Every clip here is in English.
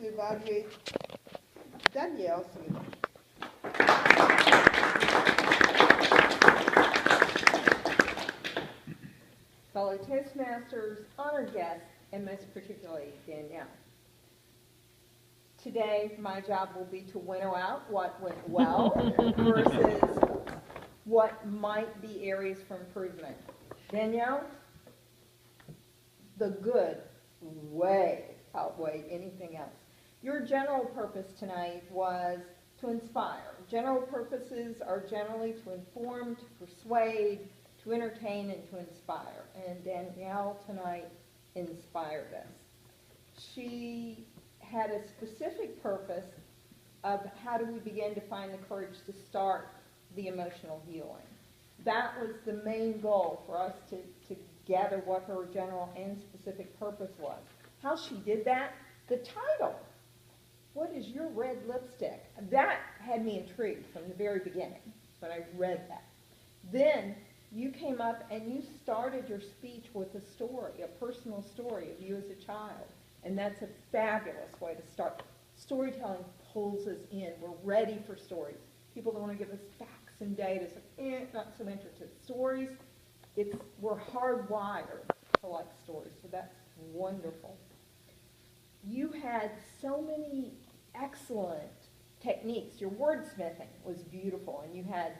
to evaluate Danielle Smith. Fellow Toastmasters, honored guests, and most particularly Danielle. Today, my job will be to winnow out what went well versus what might be areas for improvement. Danielle, the good way outweighed anything else. Your general purpose tonight was to inspire. General purposes are generally to inform, to persuade, to entertain, and to inspire. And Danielle tonight inspired us. She had a specific purpose of how do we begin to find the courage to start the emotional healing. That was the main goal for us to gather what her general and specific purpose was. How she did that, the title, What is Your Red Lipstick? That had me intrigued from the very beginning when I read that. Then you came up and you started your speech with a story, a personal story of you as a child. And that's a fabulous way to start. Storytelling pulls us in. We're ready for stories. People don't want to give us facts and data, so not so interested. Stories, we're hardwired to like stories, so that's wonderful. You had so many excellent techniques. Your wordsmithing was beautiful, and you had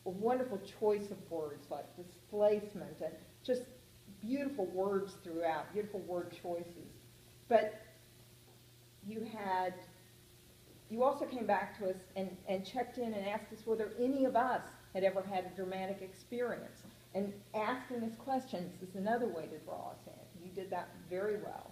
a wonderful choice of words like displacement and just beautiful words throughout, beautiful word choices. But you also came back to us and checked in and asked us whether any of us had ever had a dramatic experience. And asking us questions is another way to draw us in. You did that very well.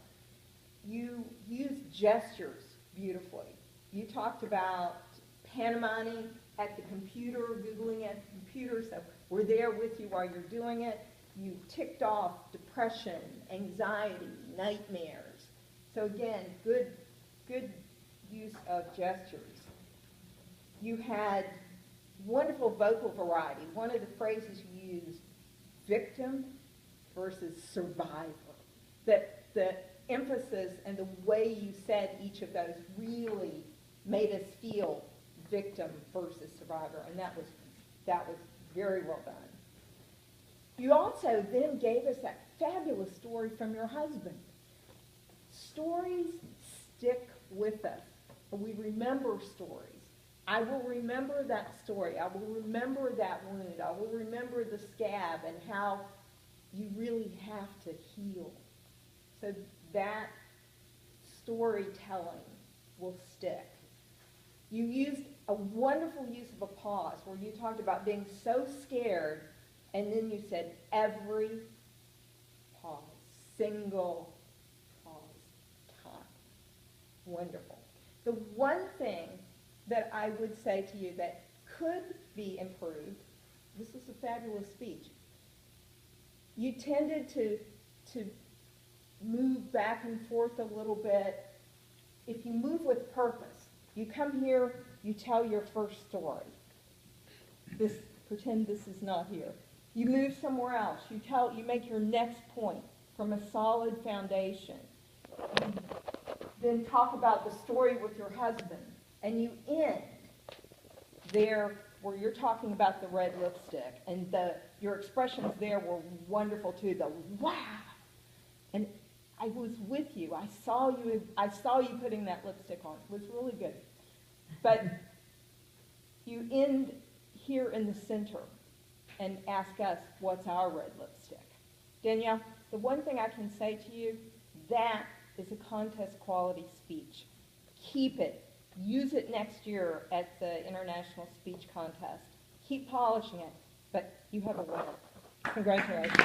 You used gestures beautifully. You talked about pantomiming at the computer, Googling at the computer, so we're there with you while you're doing it. You ticked off depression, anxiety, nightmares. So again, good use of gestures. You had wonderful vocal variety. One of the phrases you used, victim versus survivor. That the emphasis and the way you said each of those really made us feel victim versus survivor, and that was very well done. You also then gave us that fabulous story from your husband. Stories stick with us. We remember stories. I will remember that story. I will remember that wound. I will remember the scab and how you really have to heal. So that storytelling will stick. You used a wonderful use of a pause where you talked about being so scared, and then you said every pause, single pause, time. Wonderful. The one thing that I would say to you that could be improved, this is a fabulous speech, you tended to move back and forth a little bit. If you move with purpose, you come here, you tell your first story. Pretend this is not here. You move somewhere else. You make your next point from a solid foundation. You then talk about the story with your husband, and you end there where you're talking about the red lipstick, and your expressions there were wonderful too. The wow, and I was with you. I saw you putting that lipstick on. It was really good. But you end here in the center and ask us, what's our red lipstick? Danielle, the one thing I can say to you, that is a contest quality speech. Keep it. Use it next year at the International Speech Contest. Keep polishing it, but you have a winner. Congratulations.